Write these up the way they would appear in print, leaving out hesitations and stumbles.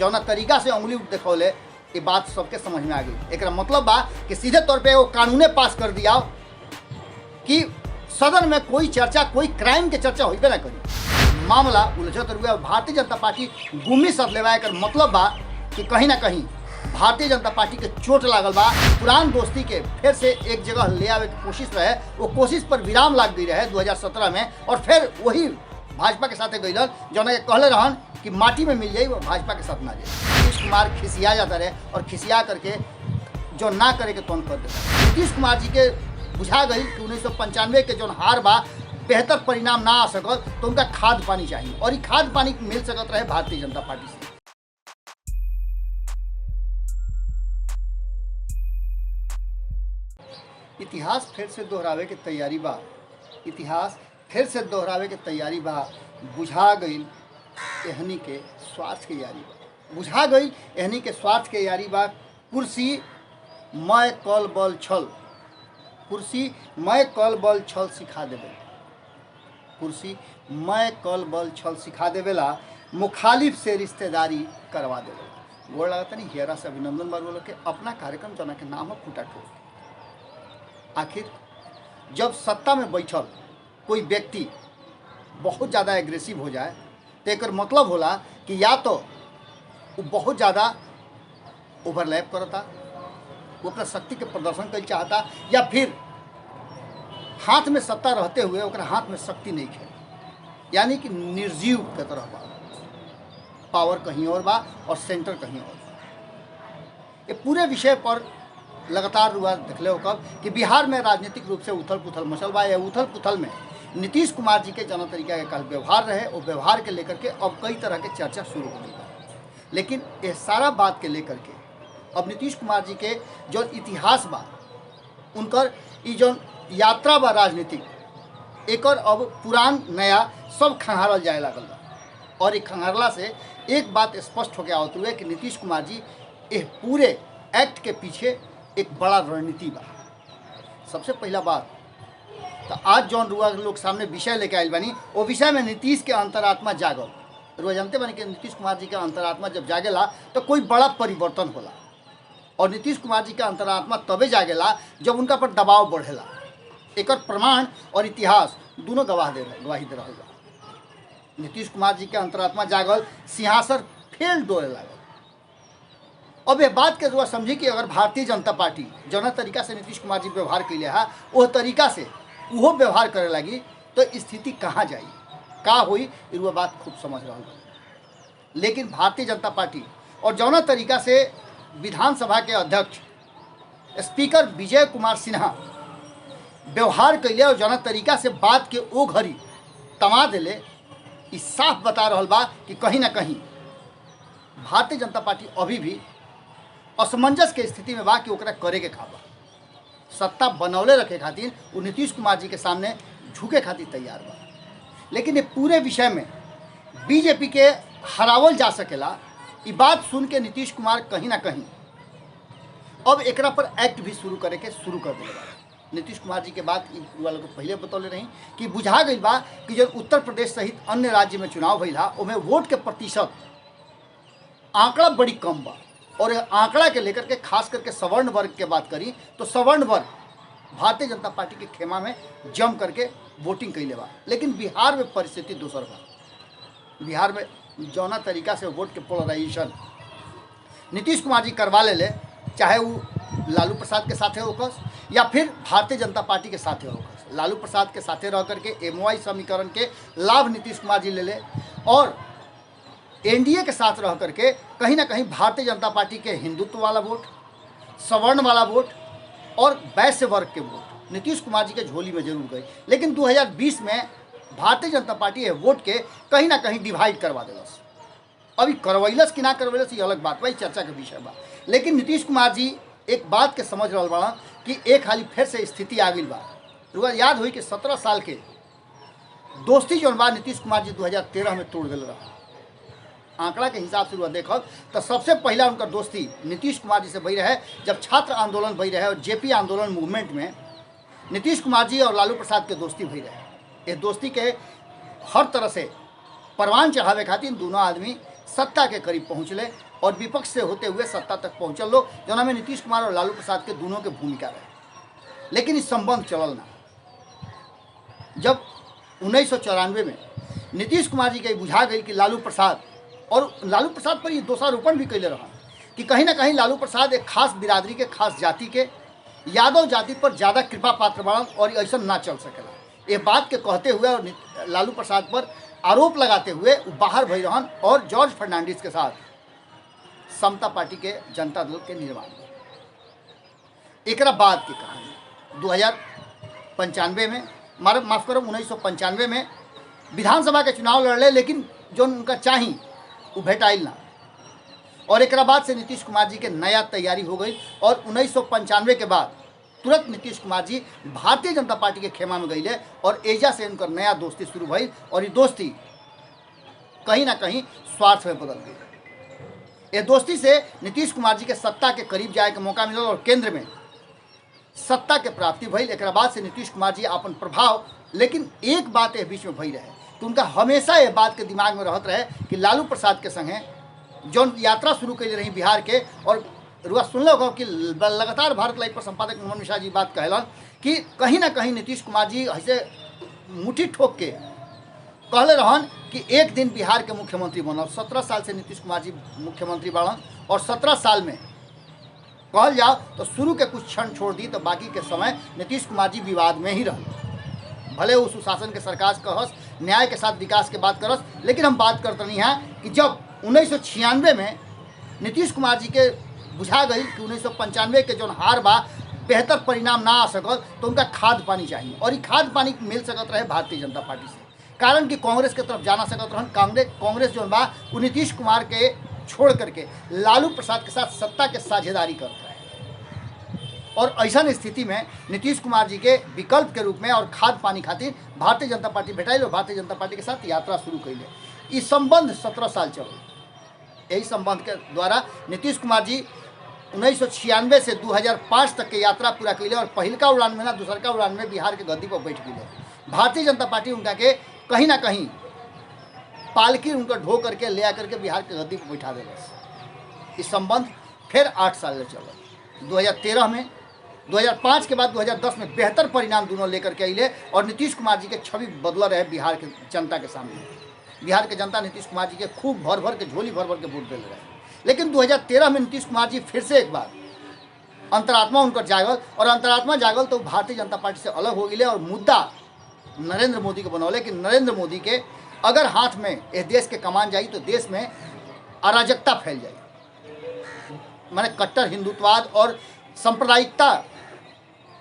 जौना तरीका से उंगली देखौले ये बात सबके समझ में आ गई। एक मतलब बा कि सीधे तौर पे वो कानूने पास कर दिया कि सदन में कोई चर्चा, कोई क्राइम के चर्चा होबे ना करी। मामला उलझत रुआ। भारतीय जनता पार्टी गुम्मी सद लेवा। एक मतलब बा कि कहीं ना कहीं भारतीय जनता पार्टी के चोट लागल बा। पुरान दोस्ती के फिर से एक जगह ले आवे की कोशिश रहे, वो कोशिश पर विराम लाग गई रहे 2017 में, और फिर वही भाजपा के साथ गई जौन के कहले रहन कि माटी में मिल जाई, वो भाजपा के साथ ना जाए। नीतीश कुमार खिसिया जाता रहे और खिसिया करके जो ना करे के तौन कर देता। नीतीश कुमार जी के बुझा गई कि 1995 के जौन हार बा बेहतर परिणाम ना आ सकत, तो उनका खाद पानी चाहिए, और ये खाद पानी मिल सकत रहे भारतीय जनता पार्टी से। इतिहास फिर से दोहरावे के तैयारी बा। इतिहास फिर से दोहरावे के तैयारी बा। बुझा गई एहनी के स्वार्थ के यारी बा। बुझा गई एहनी के स्वार्थ के यारी बा। कुर्सी मैं कल बल छल, कुर्सी मैं कल बल छल सिखा देवे। कुर्सी मैं कल बल छल सिखा देवेला, मुखालिफ से रिश्तेदारी करवा देवेला। गोड़ लगता नहीं हेरा से अभिनंदन बाबू के अपना कार्यक्रम जना के नाम है फूटा ठोक। आखिर जब सत्ता में बैठल कोई व्यक्ति बहुत ज़्यादा एग्रेसिव हो जाए तो एक मतलब होला कि या तो वो बहुत ज़्यादा ओवरलैप करता, वो अपना शक्ति के प्रदर्शन कर चाहता, या फिर हाथ में सत्ता रहते हुए ओकरा हाथ में शक्ति नहीं है, यानी कि निर्जीव के तरह बा। पावर कहीं और बा और सेंटर कहीं और बा। ये पूरे विषय पर लगातार रुआ देखले हो कब कि बिहार में राजनीतिक रूप से उथल पुथल मचल बा। या उथल पुथल में नीतीश कुमार जी के जना तरीका के कल व्यवहार रहे, वो व्यवहार के लेकर के अब कई तरह के चर्चा शुरू हो गई बा। लेकिन ये सारा बात के लेकर के अब नीतीश कुमार जी के जो इतिहास बा, उनकर ये जो यात्रा बा राजनीतिक, एक और अब पुरान नया सब खंगारल जाए लागल बा। और एक खंगारला से एक बात स्पष्ट हो गया होते हुए कि नीतीश कुमार जी ये पूरे एक्ट के पीछे एक बड़ा रणनीति बा। सबसे पहला बात तो आज जौन रुआ लोग सामने विषय लेके आयल बानी, वो विषय में नीतीश के अंतरात्मा जागल। रुआ जानते बानी कि नीतीश कुमार जी का अंतरात्मा जब जागेला तो कोई बड़ा परिवर्तन होला, और नीतीश कुमार जी का अंतरात्मा तबे जागेला जब उनका पर दबाव बढ़ेला। एक प्रमाण और इतिहास दोनों गवाही दे रहा बा। नीतीश कुमार जी के अंतरात्मा जागल, सिंहासन फेल डोले लागल। अब ये बात के जो समझी कि अगर भारतीय जनता पार्टी जौना तरीका से नीतीश कुमार जी व्यवहार कैले है वो तरीका से वो व्यवहार करे लगी तो स्थिति कहाँ जाई, का हुई, वो बात खूब समझ रहा है। लेकिन भारतीय जनता पार्टी और जौना तरीका से विधानसभा के अध्यक्ष स्पीकर विजय कुमार सिन्हा व्यवहार कैले और जौना तरीका से बात के ओ घड़ी तमा दिले, इस साफ बता रहा बा कि कहीं ना कहीं भारतीय जनता पार्टी अभी भी असमंजस के स्थिति में बा कि ओकरा करे के खाबा। सत्ता बनौले रखे खातिर वो नीतीश कुमार जी के सामने झुके खातिर तैयार बा। लेकिन ये पूरे विषय में बीजेपी के हरावल जा सकेला, ये बात सुन के नीतीश कुमार कहीं ना कहीं अब एकरा पर एक्ट भी शुरू करे के शुरू कर दिले बा। नीतीश कुमार जी के बात वालों को पहले बतौले रही कि बुझा गई बा कि जब उत्तर प्रदेश सहित अन्य राज्य में चुनाव भइला उनमें वोट के प्रतिशत आंकड़ा बड़ी कम बा। और आंकड़ा के लेकर के खास करके सवर्ण वर्ग के बात करी तो सवर्ण वर्ग भारतीय जनता पार्टी के खेमा में जम करके वोटिंग कैले बा। लेकिन बिहार में परिस्थिति दूसर बा। बिहार में जौना तरीका से वोट के पोलराइजेशन नीतीश कुमार जी करवा ले, चाहे वो लालू प्रसाद के साथे होकस या फिर भारतीय जनता पार्टी के साथे होकस। लालू प्रसाद के साथे रह करके एमओआई समीकरण के लाभ नीतीश कुमार जी ले ले, और एनडीए के साथ रह करके कहीं ना कहीं भारतीय जनता पार्टी के हिंदुत्व वाला वोट, सवर्ण वाला वोट और वैश्य वर्ग के वोट नीतीश कुमार जी के झोली में जरूर गए। लेकिन 2020 में भारतीय जनता पार्टी है वोट के कहीं ना कहीं डिवाइड करवा दिलस। अभी करवैलस कि ना करवैलस ये अलग बात बा, चर्चा के विषय बा। लेकिन नीतीश कुमार जी एक बात के समझ रहा बड़ा कि एक हाली फिर से स्थिति आ गई बा। रुआ याद हुई कि 17 साल के दोस्ती जौन बा नीतीश कुमार जी 2013 में तोड़ दिल रहा। आंकड़ा के हिसाब से देखब तो सबसे पहला उनका दोस्ती नीतीश कुमार जी से भई रहे जब छात्र आंदोलन भई रहे और जेपी आंदोलन मूवमेंट में नीतीश कुमार जी और लालू प्रसाद के दोस्ती भई रहे। इस दोस्ती के हर तरह से परवान चढ़ावे खातिर दोनों आदमी सत्ता के करीब पहुँचले और विपक्ष से होते हुए सत्ता तक पहुँचल लोग, जना में नीतीश कुमार और लालू प्रसाद के दोनों के भूमिका रहे। लेकिन इस संबंध चलल ना। जब 1994 में नीतीश कुमार जी के बुझा गई कि लालू प्रसाद पर ये दोषारोपण भी कैले रहा कि कहीं ना कहीं लालू प्रसाद एक खास बिरादरी के, खास जाति के, यादव जाति पर ज़्यादा कृपा पात्र बनल और ऐसा ना चल सकेला। ये बात के कहते हुए और लालू प्रसाद पर आरोप लगाते हुए बाहर भई रहन और जॉर्ज फर्नांडिस के साथ समता पार्टी के जनता दल के निर्माण में। एक बाद की कहानी 2095 में, माफ करो 1995 में विधानसभा के चुनाव लड़ले, लेकिन जो उनका चाही वो भेटाइल ना। और एक बाद से नीतीश कुमार जी के नया तैयारी हो गई और 1995 के बाद तुरंत नीतीश कुमार जी भारतीय जनता पार्टी के खेमा में गईले और एजा से उनकर नया दोस्ती शुरू भई और ये दोस्ती कहीं ना कहीं स्वार्थ में बदल गई। ये दोस्ती से नीतीश कुमार जी के सत्ता के करीब जाए के मौका मिलल और केंद्र में सत्ता के प्राप्ति भई। एक बाद से नीतीश कुमार जी अपन प्रभाव, लेकिन एक बात ये बीच में भई रहे कि उनका हमेशा ये बात के दिमाग में रहत रहे कि लालू प्रसाद के संगे जो यात्रा शुरू कैले रही बिहार के, और रुआ सुन लो कि लगातार भारत लाइव पर संपादक मोहन मिश्रा जी बात कहलन कि कहीं ना कहीं नीतीश कुमार जी ऐसे मुट्ठी ठोक के कहले रहन कि एक दिन बिहार के मुख्यमंत्री बनल। 17 साल से नीतीश कुमार जी मुख्यमंत्री बनल और 17 साल में कहल जाओ तो शुरू के कुछ क्षण छोड़ दी तो बाकी के समय नीतीश कुमार जी विवाद में ही रहे। भले वो सुशासन के सरकार कहस, न्याय के साथ विकास के बात करस, लेकिन हम बात करते नहीं हैं कि जब 1996 में नीतीश कुमार जी के बुझा गई कि 1995 के जो हार बा बेहतर परिणाम ना आ सकल तो उनका खाद पानी चाहिए, और ये खाद पानी मिल सकत रहे भारतीय जनता पार्टी से। कारण कि कांग्रेस के तरफ जाना सकत रहन। कांग्रेस जो बा वो नीतीश कुमार के छोड़ करके लालू प्रसाद के साथ सत्ता के साझेदारी करता है, और ऐसा स्थिति में नीतीश कुमार जी के विकल्प के रूप में और खाद पानी खातिर भारतीय जनता पार्टी भेटाइल और भारतीय जनता पार्टी के साथ यात्रा शुरू कैले। ये संबंध 17 साल चल। यही संबंध के द्वारा नीतीश कुमार जी 1996 से 2005 तक के यात्रा पूरा कैले और पहिलका उड़ान में ना दूसरका उड़ान में बिहार के गद्दी पर बैठ गए। भारतीय जनता पार्टी उनका के कहीं ना कहीं पालकी उनका ढो करके ले आकर के बिहार के गद्दी पर बैठा देगा। इस संबंध फिर 8 साल चला। 2013 में, 2005 के बाद 2010 में बेहतर परिणाम दोनों लेकर के अले और नीतीश कुमार जी के छवि बदल रहे बिहार के जनता के सामने। बिहार के जनता नीतीश कुमार जी के खूब भर भर के झोली भर भर के वोट दे रहे। लेकिन 2013 में नीतीश कुमार जी फिर से एक बार अंतरात्मा उनकर जागल, और अंतरात्मा जागल तो भारतीय जनता पार्टी से अलग हो गए और मुद्दा नरेंद्र मोदी को बनौले कि नरेंद्र मोदी के अगर हाथ में इस देश के कमान जाई तो देश में अराजकता फैल जाए, माने कट्टर हिंदुत्ववाद और सांप्रदायिकता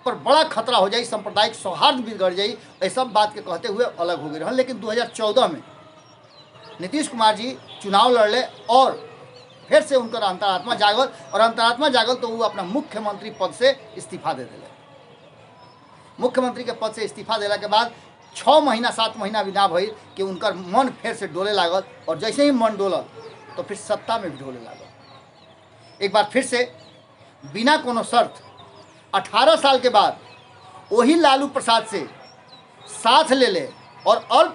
पर बड़ा खतरा हो जाए, सांप्रदायिक सौहार्द बिगड़ जाए। ऐसा बात के कहते हुए अलग हो गए रहे। लेकिन 2014 में नीतीश कुमार जी चुनाव लड़ले और फिर से उनका अंतरात्मा जागल, और अंतरात्मा जागल तो वो अपना मुख्यमंत्री पद से इस्तीफा दे दिले। मुख्यमंत्री के पद से इस्तीफा देला के बाद 6 महीना 7 महीना भी ना भइल कि उनका मन फिर से डोले लागल, और जैसे ही मन डोलल तो फिर सत्ता में भी डोले लागल। एक बार फिर से बिना कोनो शर्त 18 साल के बाद वही लालू प्रसाद से साथ ले ले और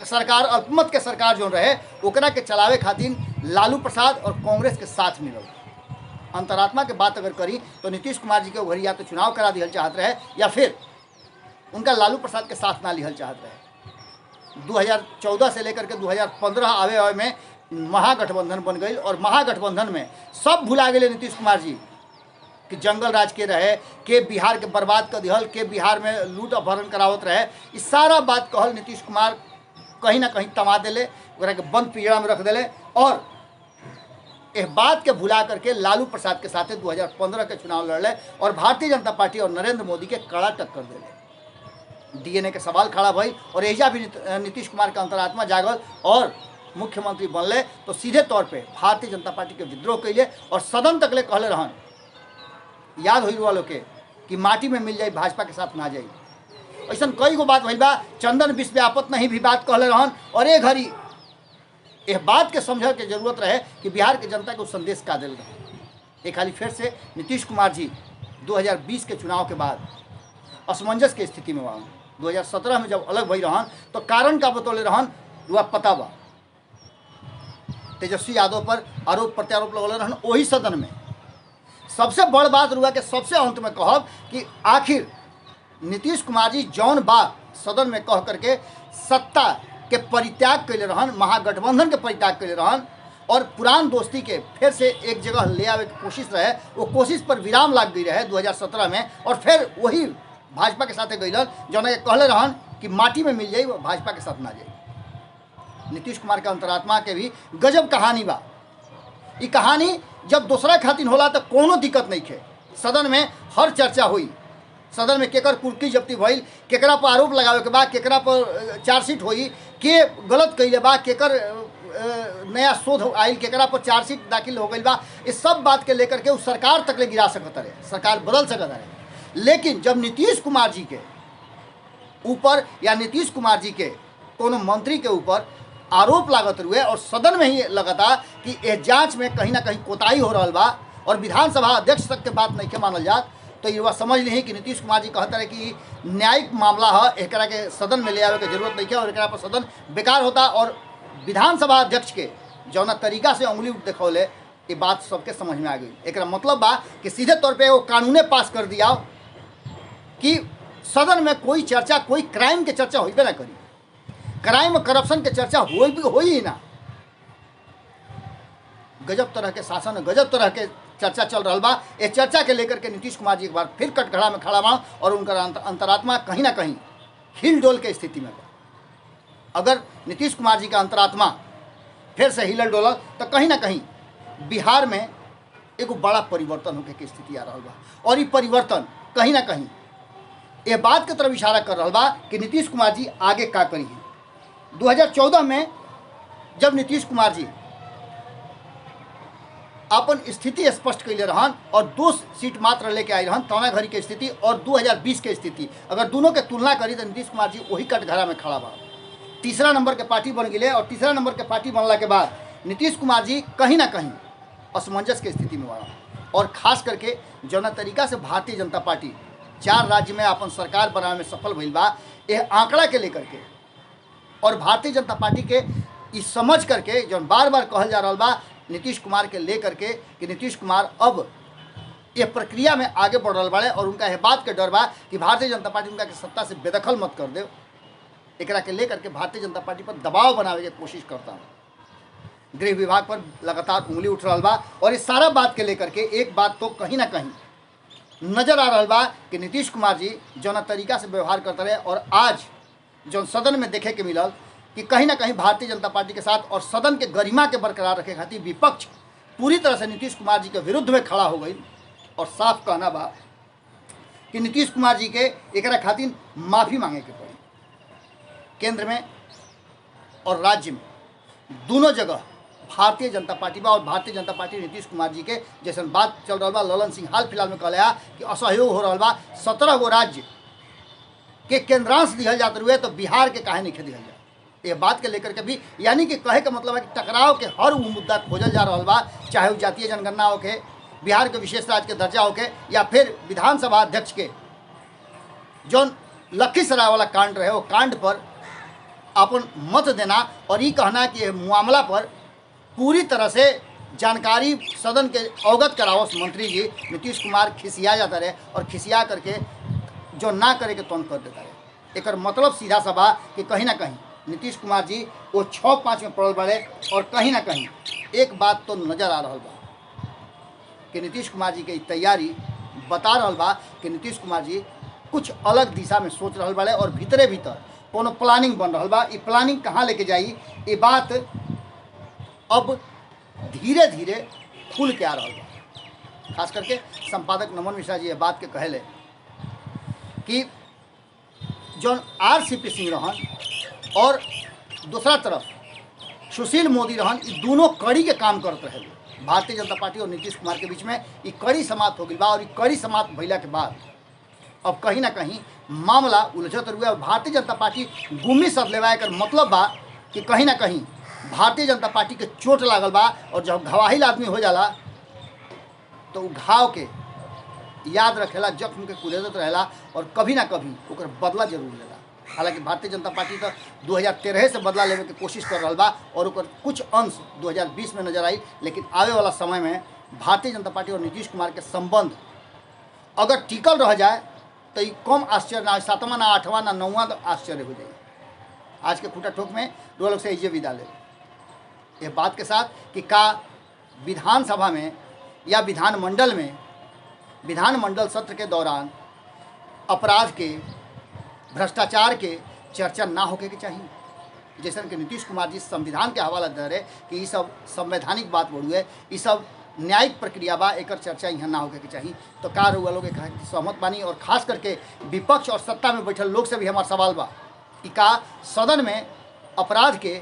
सरकार अल्पमत के सरकार जो रहे ओकरा के चलावे खातिर लालू प्रसाद और कांग्रेस के साथ मिलल। अंतरात्मा के बात अगर करी तो नीतीश कुमार जी के उभरी या तो चुनाव करा दिहल चाहत रहे या फिर उनका लालू प्रसाद के साथ ना लिहल चाहत रहे। 2014 से लेकर के 2015 आवे में महागठबंधन बन गई, और महागठबंधन में सब भुला गए नीतीश कुमार जी कि जंगल राज के रहे, के बिहार के बर्बाद कर दिहल, के बिहार में लूट अपहरण करावत रहे। इस सारा बात कहल नीतीश कुमार कहीं ना कहीं तमा दिले, ओकरा के बंद पिंजड़ा में रख दिले, और इस बात के भुला करके लालू प्रसाद के साथ 2015 के चुनाव लड़ले और भारतीय जनता पार्टी और नरेंद्र मोदी के कड़ा टक्कर दिले। डीएनए के सवाल खड़ा भई और एजा भी नीतीश कुमार का अंतरात्मा जागल और मुख्यमंत्री बनले तो सीधे तौर पे भारतीय जनता पार्टी के विद्रोह कैले और सदन तक ले कहले रहन, याद हो वालों के कि माटी में मिल जाए भाजपा के साथ ना जाए। ऐसा कई गो बात भइल बा। चंदन विश्वव्यापत नहीं भी बात कहले रहन, और एक घड़ी यह बात के समझ के जरूरत रहे कि बिहार के जनता को संदेश का दिल रहे। एक खाली फिर से नीतीश कुमार जी 2020 के चुनाव के बाद असमंजस के स्थिति में बा। 2017 में जब अलग भई रहन तो कारण का बतौले रहन, वह पता बा तेजस्वी यादव पर आरोप प्रत्यारोप लगल रहन वही सदन में। सबसे बड़ बात रुआ के सबसे अंत में कहब कि आखिर नीतीश कुमार जी जौन बात सदन में कह करके सत्ता के परित्याग कैले रहन, महागठबंधन के परित्याग कैले रहन और पुरान दोस्ती के फिर से एक जगह ले आवे की कोशिश रहे, वो कोशिश पर विराम लग गई रहे 2017 में और फिर वही भाजपा के साथ गई जौन के कहले रहन कि माटी में मिल जाई वो भाजपा के साथ ना जाई। नीतीश कुमार के अंतरात्मा के भी गजब कहानी बा। ये कहानी जब दूसरा खातिन होला तो कोनो दिक्कत नहीं खे, सदन में हर चर्चा हुई, सदन में केकर कुर्की जब्ती भइल, केकरा पर आरोप लगावे के बाद केकरा पर चार्जशीट हुई, के गलत कैले बा, केकर नया शोध आयल, केकरा पर चार्जशीट दाखिल हो गई बा, इस सब बात के लेकर के उस सरकार तक ले गिरा सकत रहे, सरकार बदल सकत रहे। लेकिन जब नीतीश कुमार जी के ऊपर या नीतीश कुमार जी के कोनो मंत्री के ऊपर आरोप लागत रुए और सदन में ही लगता कि यह जांच में कहीं ना कहीं कोताही हो रहा बा और विधानसभा अध्यक्ष तक के बात नहीं के मानल जात, तो युवा समझ ली कि नीतीश कुमार जी कहते रहे कि न्यायिक मामला है, एकरा के सदन में ले आवे के जरूरत नहीं है और एकरा पर सदन बेकार होता। और विधानसभा अध्यक्ष के जौना तरीका से उंगली देखौले ये बात सबके समझ में आ गई। एकरा मतलब बा कि सीधे तौर पे वो कानूने पास कर दिया कि सदन में कोई चर्चा, कोई क्राइम के चर्चा होइबे ना करी, क्राइम और करप्शन के चर्चा हो ही ना। गजब तरह के शासन, गजब तरह के चर्चा चल रहा बा। ये चर्चा के लेकर के नीतीश कुमार जी एक बार फिर कटघरा में खड़ा बा और उनका अंतरात्मा कहीं ना कहीं हिल डोल के स्थिति में बा। अगर नीतीश कुमार जी का अंतरात्मा फिर से हिलल डोलल तो कहीं ना कहीं बिहार में एक बड़ा परिवर्तन होने की स्थिति आ रहा बा और ये परिवर्तन कहीं ना कहीं ये बात की तरफ इशारा कर रहा बा कि नीतीश कुमार जी आगे का करी है। 2014 में जब नीतीश कुमार जी अपन स्थिति स्पष्ट कैले रहन और 2 सीट मात्र लेके आई रहन, तौना घड़ी के स्थिति और 2020 के स्थिति अगर दोनों के तुलना करी तो नीतीश कुमार जी वही कटघरा में खड़ा बा। तीसरा नंबर के पार्टी बन गए और तीसरा नंबर के पार्टी बनला के बाद नीतीश कुमार जी कहीं ना कहीं असमंजस के स्थिति में बना और खास करके जौना तरीका से भारतीय जनता पार्टी 4 राज्य में अपन सरकार बनाने में सफल भइल बा, यह आंकड़ा के लेकर के और भारतीय जनता पार्टी के इस समझ करके जो बार बार कहल जा रहा बा नीतीश कुमार के लेकर के कि नीतीश कुमार अब ये प्रक्रिया में आगे बढ़ रहा बाड़े और उनका यह बात के डर बा कि भारतीय जनता पार्टी उनका के सत्ता से बेदखल मत कर दे, एकरा के लेकर के भारतीय जनता पार्टी पर दबाव बनावे की कोशिश करता है। गृह विभाग पर लगातार उंगली उठ रहा बा और इस सारा बात के लेकर के एक बात तो कहीं ना कहीं नजर आ रहा बा कि नीतीश कुमार जी जौना तरीका से व्यवहार करते रहे और आज जो सदन में देखे के मिलल कि कहीं ना कहीं भारतीय जनता पार्टी के साथ और सदन के गरिमा के बरकरार रखे खातिर विपक्ष पूरी तरह से नीतीश कुमार जी के विरुद्ध में खड़ा हो गई और साफ कहना बा कि नीतीश कुमार जी के एकरा खातिर माफ़ी मांगे के पड़ी। केंद्र में और राज्य में दोनों जगह भारतीय जनता पार्टी बा और भारतीय जनता पार्टी नीतीश कुमार जी के जैसे बात चल रहा बा, ललन सिंह हाल फिलहाल में कहले कि असहयोग हो रहा बा, 17 गो राज्य के केंद्रांश दिहल जाते हुए तो बिहार के काहे नहीं दिहल जाए, ये बात के लेकर के भी यानी कि कहे का मतलब है कि टकराव के हर वो मुद्दा खोजल जा रहा बा, चाहे वो जातीय जनगणना होके, बिहार के विशेष राज्य के दर्जा होके या फिर विधानसभा अध्यक्ष के जो लखीसराय वाला कांड रहे वो कांड पर अपन मत देना और ये कहना कि यह मामला पर पूरी तरह से जानकारी सदन के अवगत करावस मंत्री जी नीतीश कुमार खिसिया जाता रहे और खिसिया करके जो ना करे के तुरंत कर देता रहे। एक मतलब सीधा सा बा कि कहीं ना कहीं नीतीश कुमार जी वो 6-5 में पड़ल बड़े और कहीं ना कहीं एक बात तो नज़र आ रहा बा कि नीतीश कुमार जी की तैयारी बता रहा बा कि नीतीश कुमार जी कुछ अलग दिशा में सोच रहा बड़े और भीतरे भीतर कोनो प्लानिंग बन रहा बा। ये प्लानिंग कहाँ लेके जाई ये बात अब धीरे धीरे खुल के आ रहा बा। खास करके संपादक नमन मिश्रा जी ये बात के कहले कि जौन RCP सिंह रहन और दूसरा तरफ सुशील मोदी रहन, ये दोनों कड़ी के काम करते रहे भारतीय जनता पार्टी और नीतीश कुमार के बीच में। ये कड़ी समाप्त हो गई बा और ये कड़ी समाप्त भइला के बाद अब कहीं ना कहीं मामला उलझत हुआ और भारतीय जनता पार्टी गुम्मी सद लेवा कर मतलब बा कि कहीं ना कहीं भारतीय जनता पार्टी के चोट लागल बा और जब घवाहिल आदमी हो जाला तो घाव के याद रखेला, जख्म के कुदेदत रहेला और कभी ना कभी ओकर बदला जरूर लेला। हालांकि भारतीय जनता पार्टी तो 2013 से बदला लेवे के कोशिश कर रहा बा और ओकर कुछ अंश 2020 में नजर आई, लेकिन आवे वाला समय में भारतीय जनता पार्टी और नीतीश कुमार के संबंध अगर टिकल रह जाए तो ये कम आश्चर्य ना, 7वां ना 8वां ना 9वां आश्चर्य हो जाए। आज के खूटा ठोक में दो लोग से ये विदा ले ये बात के साथ कि का विधानसभा में या विधानमंडल में विधानमंडल सत्र के दौरान अपराध के, भ्रष्टाचार के चर्चा ना होके के चाहिए। जैसे कि नीतीश कुमार जी संविधान के हवाला दे रहे कि ये सब संवैधानिक बात बढ़ुए, ये सब न्यायिक प्रक्रिया बा, एक चर्चा यहाँ ना होके के चाहिए। तो का रउआ लोग सहमत बानी? और खास करके विपक्ष और सत्ता में बैठल लोग से भी हमारा सवाल बा कि का सदन में अपराध के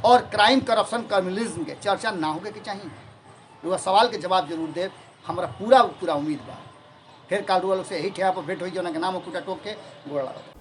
और क्राइम, करप्शन, क्रिमिनलिज्म के चर्चा ना होके के चाहिए? रउआ सवाल के जवाब जरूर दे, हमारा पूरा उम्मीद बा। फिर काल रउआ लोग से यही ठेहा पर भेंट हुई जो ना के नाम खूटा टोक के गोड़ लगा।